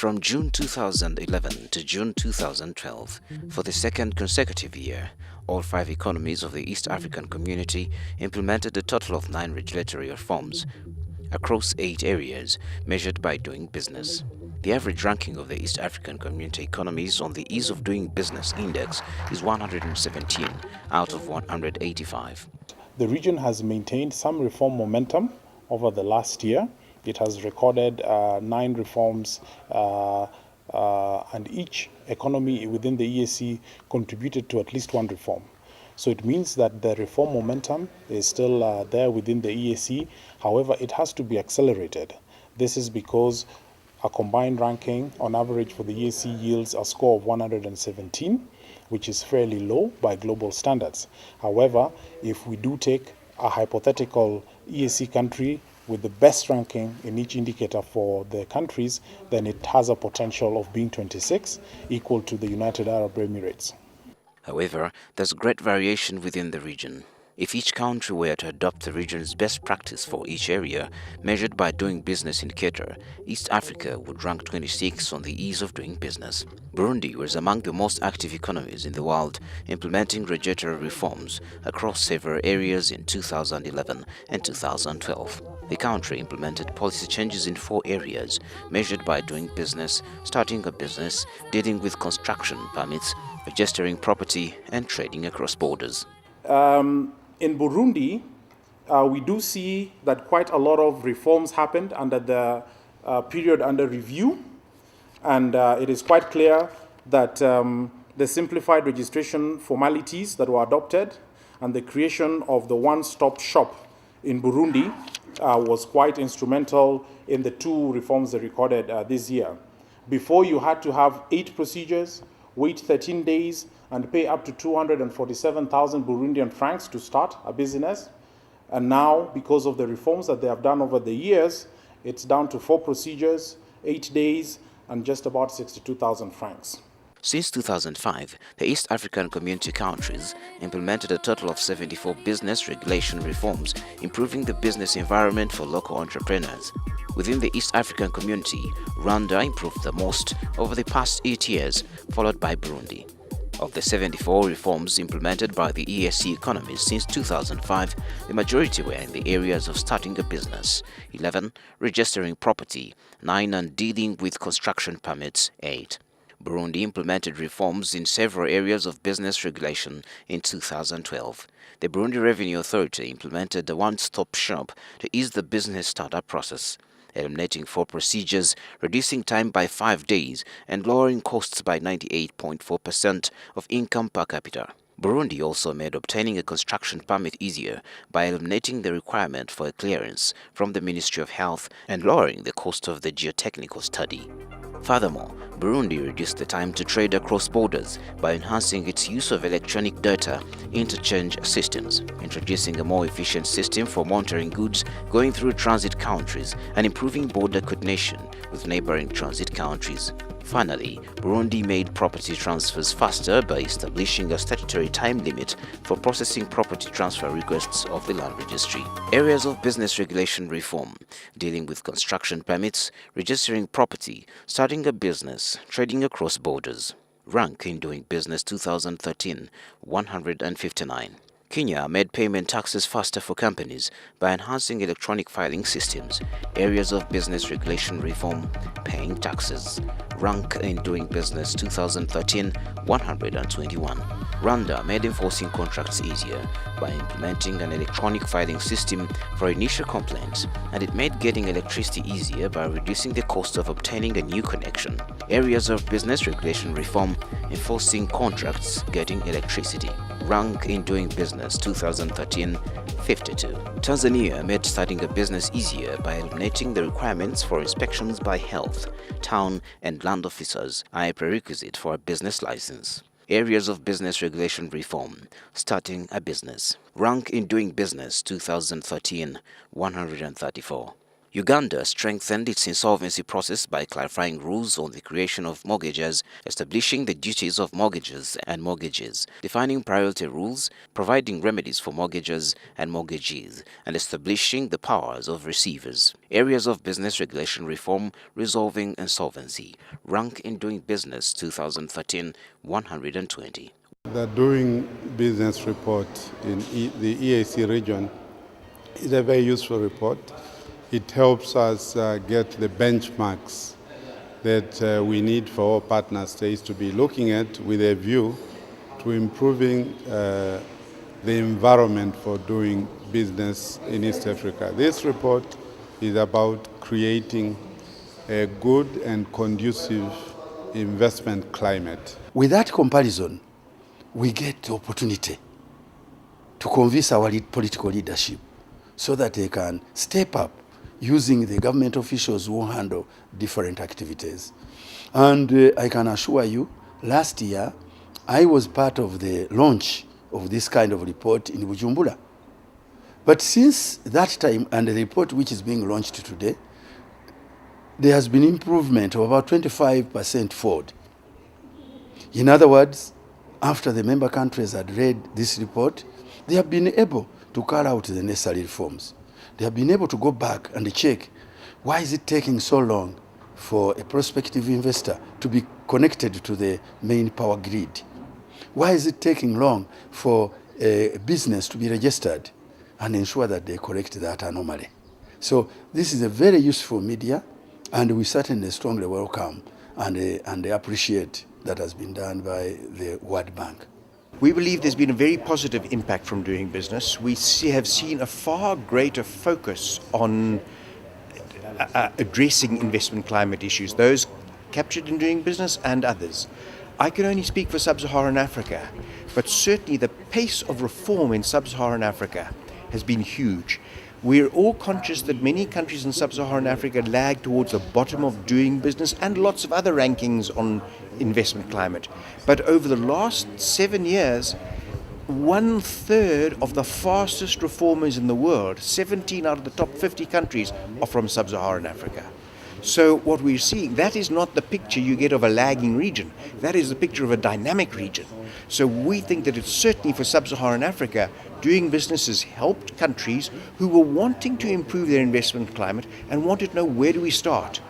From June 2011 to June 2012, for the second consecutive year, all 5 economies of the East African Community implemented a total of 9 regulatory reforms across 8 areas measured by doing business. The average ranking of the East African Community economies on the Ease of Doing Business Index is 117 out of 185. The region has maintained some reform momentum over the last year. It has recorded 9 reforms and each economy within the EAC contributed to at least 1 reform. So it means that the reform momentum is still there within the EAC. However, it has to be accelerated. This is because a combined ranking on average for the EAC yields a score of 117, which is fairly low by global standards. However, if we do take a hypothetical EAC country with the best ranking in each indicator for the countries, then it has a potential of being 26, equal to the United Arab Emirates. However, there's great variation within the region. If each country were to adopt the region's best practice for each area, measured by doing business indicator, East Africa would rank 26 on the ease of doing business. Burundi was among the most active economies in the world, implementing regulatory reforms across several areas in 2011 and 2012. The country implemented policy changes in 4 areas, measured by doing business, starting a business, dealing with construction permits, registering property, and trading across borders. In Burundi, we do see that quite a lot of reforms happened under the period under review, and it is quite clear that the simplified registration formalities that were adopted and the creation of the one-stop shop in Burundi was quite instrumental in the 2 reforms they recorded this year. Before, you had to have 8 procedures, wait 13 days, and pay up to 247,000 Burundian francs to start a business. And now, because of the reforms that they have done over the years, it's down to 4 procedures, 8 days, and just about 62,000 francs. Since 2005, the East African Community countries implemented a total of 74 business regulation reforms, improving the business environment for local entrepreneurs. Within the East African Community, Rwanda improved the most over the past 8 years, followed by Burundi. Of the 74 reforms implemented by the EAC economies since 2005, the majority were in the areas of starting a business, 11, registering property, 9, and dealing with construction permits, 8. Burundi implemented reforms in several areas of business regulation in 2012. The Burundi Revenue Authority implemented the one-stop shop to ease the business startup process, eliminating 4 procedures, reducing time by 5 days, and lowering costs by 98.4% of income per capita. Burundi also made obtaining a construction permit easier by eliminating the requirement for a clearance from the Ministry of Health and lowering the cost of the geotechnical study. Furthermore, Burundi reduced the time to trade across borders by enhancing its use of electronic data interchange systems, introducing a more efficient system for monitoring goods going through transit countries, and improving border coordination with neighboring transit countries. Finally, Burundi made property transfers faster by establishing a statutory time limit for processing property transfer requests of the land registry. Areas of business regulation reform, dealing with construction permits, registering property, starting a business, trading across borders. Rank in Doing Business 2013, 159. Kenya made payment taxes faster for companies by enhancing electronic filing systems. Areas of business regulation reform, paying taxes. Rank in Doing Business 2013, 121. Rwanda made enforcing contracts easier by implementing an electronic filing system for initial complaints, and it made getting electricity easier by reducing the cost of obtaining a new connection. Areas of business regulation reform, enforcing contracts, getting electricity. Rank in Doing Business 2013, 52. Tanzania made starting a business easier by eliminating the requirements for inspections by health, town, and land officers, a prerequisite for a business license. Areas of business regulation reform, starting a business. Rank in Doing Business 2013, 134. Uganda strengthened its insolvency process by clarifying rules on the creation of mortgages, establishing the duties of mortgages and mortgages, defining priority rules, providing remedies for mortgages and mortgagees, and establishing the powers of receivers. Areas of business regulation reform resolving insolvency. Rank in Doing Business 2013 120. The Doing Business report in the EAC region is a very useful report. It helps us get the benchmarks that we need for all partner states to be looking at with a view to improving the environment for doing business in East Africa. This report is about creating a good and conducive investment climate. With that comparison, we get the opportunity to convince our political leadership so that they can step up using the government officials who handle different activities. And I can assure you, last year, I was part of the launch of this kind of report in Bujumbura. But since that time and the report which is being launched today, there has been improvement of about 25% forward. In other words, after the member countries had read this report, they have been able to carry out the necessary reforms. They have been able to go back and check, why is it taking so long for a prospective investor to be connected to the main power grid? Why is it taking long for a business to be registered, and ensure that they correct that anomaly? So this is a very useful media, and we certainly strongly welcome and appreciate that has been done by the World Bank. We believe there's been a very positive impact from Doing Business. We have seen a far greater focus on addressing investment climate issues, those captured in Doing Business and others. I can only speak for Sub-Saharan Africa, but certainly the pace of reform in Sub-Saharan Africa has been huge. We're all conscious that many countries in Sub-Saharan Africa lag towards the bottom of Doing Business and lots of other rankings on investment climate. But over the last 7 years, 1/3 of the fastest reformers in the world, 17 out of the top 50 countries, are from Sub-Saharan Africa. So what we're seeing, that is not the picture you get of a lagging region. That is the picture of a dynamic region. So we think that it's certainly for Sub-Saharan Africa, Doing Business has helped countries who were wanting to improve their investment climate and wanted to know, where do we start?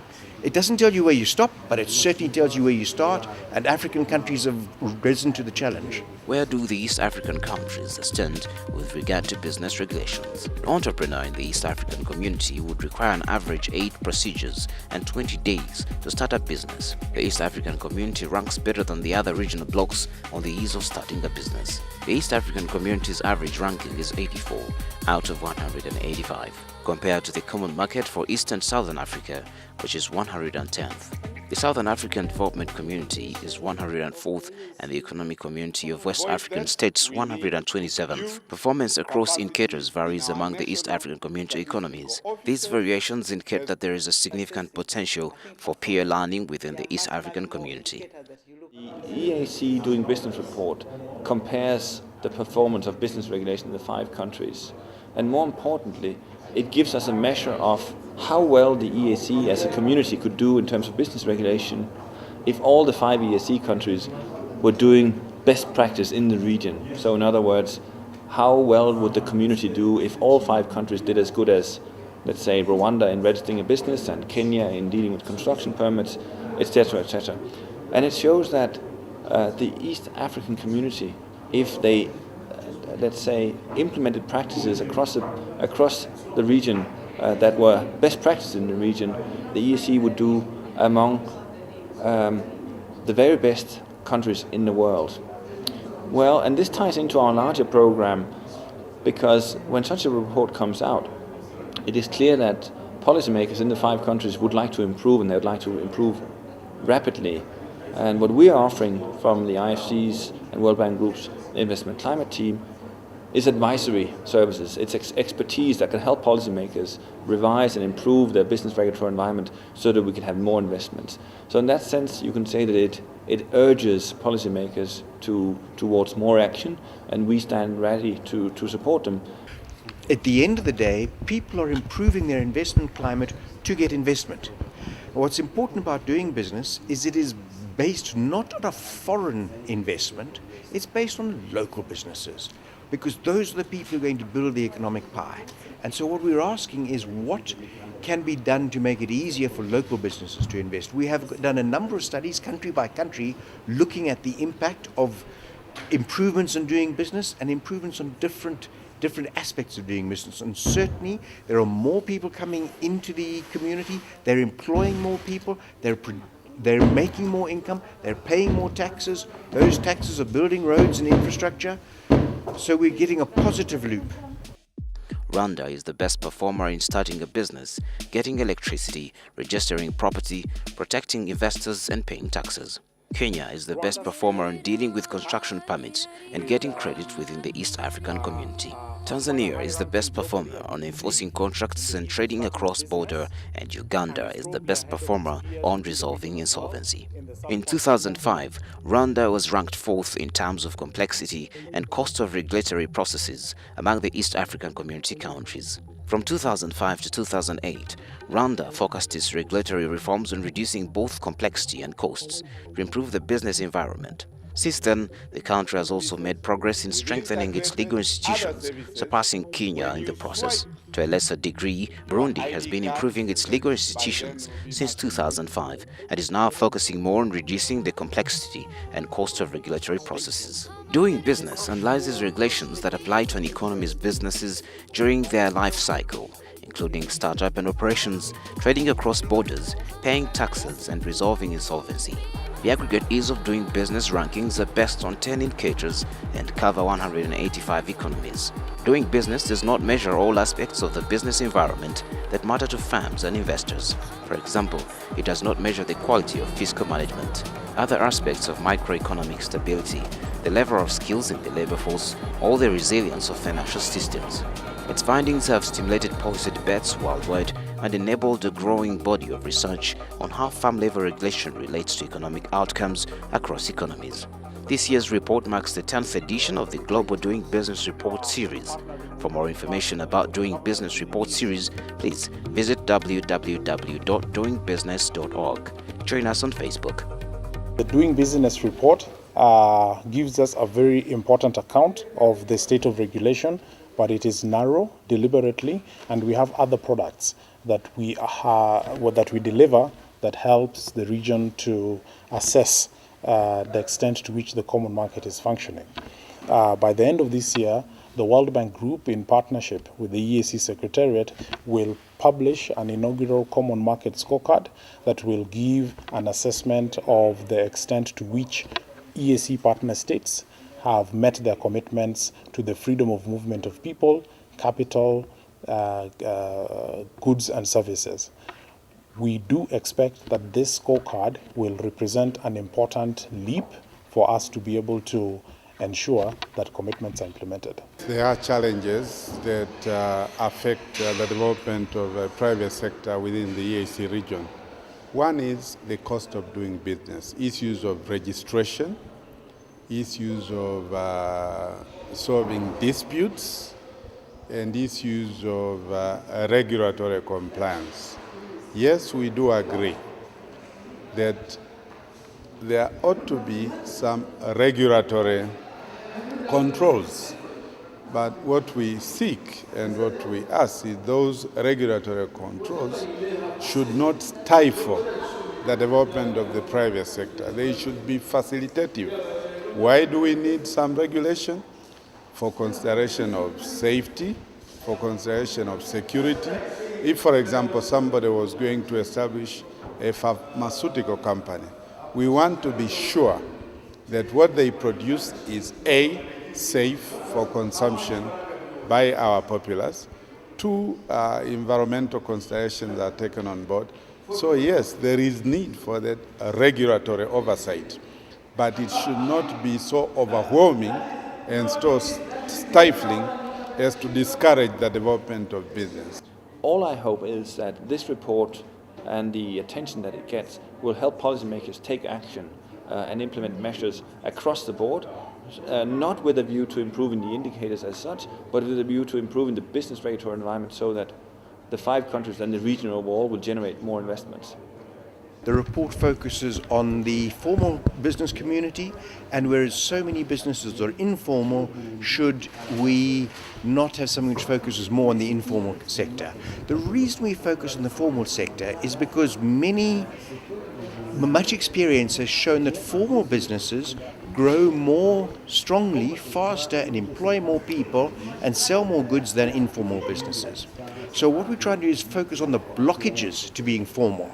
It doesn't tell you where you stop, but it certainly tells you where you start, and African countries have risen to the challenge. Where do the East African countries stand with regard to business regulations? An entrepreneur in the East African community would require an average 8 procedures and 20 days to start a business. The East African community ranks better than the other regional blocs on the ease of starting a business. The East African community's average ranking is 84 out of 185, compared to the common market for East and Southern Africa, which is 110th. The Southern African Development Community is 104th and the Economic Community of West African States 127th. Performance across indicators varies among the East African community economies. These variations indicate that there is a significant potential for peer learning within the East African community. The EAC Doing Business report compares the performance of business regulation in the 5 countries, and more importantly, it gives us a measure of how well the EAC as a community could do in terms of business regulation if all the 5 EAC countries were doing best practice in the region. So in other words, how well would the community do if all 5 countries did as good as, let's say, Rwanda in registering a business and Kenya in dealing with construction permits, etc., etc. And it shows that the East African community, if they, let's say, implemented practices across the region that were best practices in the region, the EAC would do among the very best countries in the world. Well, and this ties into our larger program, because when such a report comes out, it is clear that policymakers in the 5 countries would like to improve, and they would like to improve rapidly. And what we are offering from the IFC's and World Bank Group's investment climate team is advisory services. It's expertise that can help policymakers revise and improve their business regulatory environment so that we can have more investments. So in that sense, you can say that it urges policymakers towards more action, and we stand ready to support them. At the end of the day, people are improving their investment climate to get investment. What's important about doing business is it is based not on a foreign investment, it's based on local businesses, because those are the people who are going to build the economic pie. And so what we're asking is what can be done to make it easier for local businesses to invest. We have done a number of studies, country by country, looking at the impact of improvements in doing business and improvements on different aspects of doing business. And certainly there are more people coming into the community, they're employing more people, they're making more income, they're paying more taxes, those taxes are building roads and infrastructure, so we're getting a positive loop. Rwanda is the best performer in starting a business, getting electricity, registering property, protecting investors and paying taxes. Kenya is the best performer in dealing with construction permits and getting credit within the East African community. Tanzania is the best performer on enforcing contracts and trading across border, and Uganda is the best performer on resolving insolvency. In 2005, Rwanda was ranked 4th in terms of complexity and cost of regulatory processes among the East African community countries. From 2005 to 2008, Rwanda focused its regulatory reforms on reducing both complexity and costs to improve the business environment. Since then, the country has also made progress in strengthening its legal institutions, surpassing Kenya in the process. To a lesser degree, Burundi has been improving its legal institutions since 2005 and is now focusing more on reducing the complexity and cost of regulatory processes. Doing business analyzes regulations that apply to an economy's businesses during their life cycle, including startup and operations, trading across borders, paying taxes, and resolving insolvency. The aggregate ease of doing business rankings are based on 10 indicators and cover 185 economies. Doing business does not measure all aspects of the business environment that matter to firms and investors. For example, it does not measure the quality of fiscal management, other aspects of microeconomic stability, the level of skills in the labor force, or the resilience of financial systems. Its findings have stimulated policy debates worldwide and enabled a growing body of research on how farm-level regulation relates to economic outcomes across economies. This year's report marks the 10th edition of the Global Doing Business Report series. For more information about Doing Business Report series, please visit www.doingbusiness.org. Join us on Facebook. The Doing Business Report gives us a very important account of the state of regulation, but it is narrow, deliberately, and we have other products that we deliver that helps the region to assess the extent to which the common market is functioning. By the end of this year, the World Bank Group, in partnership with the EAC Secretariat, will publish an inaugural common market scorecard that will give an assessment of the extent to which EAC partner states have met their commitments to the freedom of movement of people, capital, goods and services. We do expect that this scorecard will represent an important leap for us to be able to ensure that commitments are implemented. There are challenges that affect the development of the private sector within the EAC region. One is the cost of doing business, issues of registration, issues of solving disputes, and issues of regulatory compliance. Yes, we do agree that there ought to be some regulatory controls, but what we seek and what we ask is those regulatory controls should not stifle the development of the private sector. They should be facilitative. Why do we need some regulation? For consideration of safety, for consideration of security. If, for example, somebody was going to establish a pharmaceutical company, we want to be sure that what they produce is A, safe for consumption by our populace, 2, environmental considerations are taken on board. So yes, there is need for that regulatory oversight, but it should not be so overwhelming and so stifling as to discourage the development of business. All I hope is that this report and the attention that it gets will help policymakers take action and implement measures across the board not with a view to improving the indicators as such, but with a view to improving the business regulatory environment so that the 5 countries and the region overall will generate more investments. The report focuses on the formal business community, and whereas so many businesses are informal, should we not have something which focuses more on the informal sector? The reason we focus on the formal sector is because much experience has shown that formal businesses grow more strongly, faster, and employ more people and sell more goods than informal businesses. So what we try to do is focus on the blockages to being formal.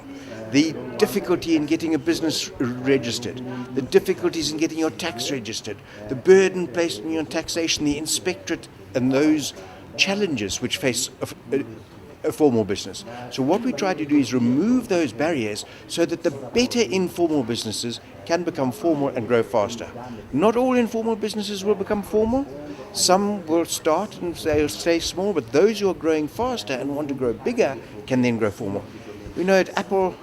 The difficulty in getting a business registered, the difficulties in getting your tax registered, the burden placed on your taxation, the inspectorate, and those challenges which face a formal business. So what we try to do is remove those barriers so that the better informal businesses can become formal and grow faster. Not all informal businesses will become formal. Some will start and they'll stay small, but those who are growing faster and want to grow bigger can then grow formal. We know at Apple,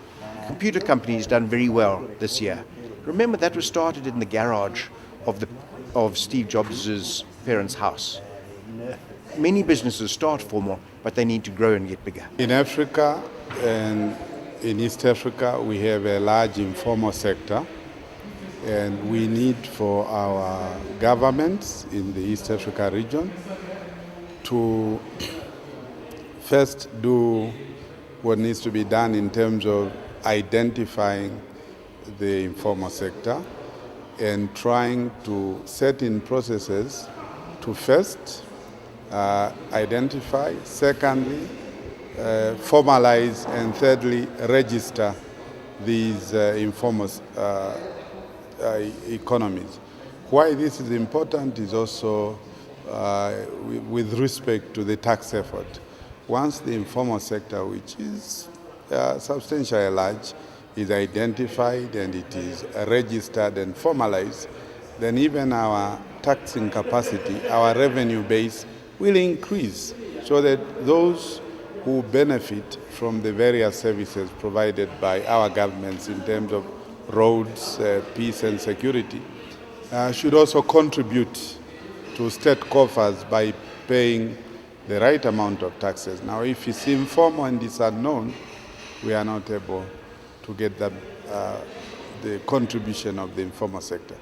computer companies done very well this year. Remember, that was started in the garage of Steve Jobs' parents' house. Many businesses start formal, but they need to grow and get bigger. In Africa and in East Africa, we have a large informal sector, and we need for our governments in the East Africa region to first do what needs to be done in terms of identifying the informal sector and trying to set in processes to first identify, secondly, formalize, and thirdly, register these informal economies. Why this is important is also with respect to the tax effort. Once the informal sector, which is substantially large, is identified and it is registered and formalized, then even our taxing capacity, our revenue base will increase so that those who benefit from the various services provided by our governments in terms of roads, peace and security should also contribute to state coffers by paying the right amount of taxes. Now, if it's informal and it's unknown, we are not able to get the contribution of the informal sector.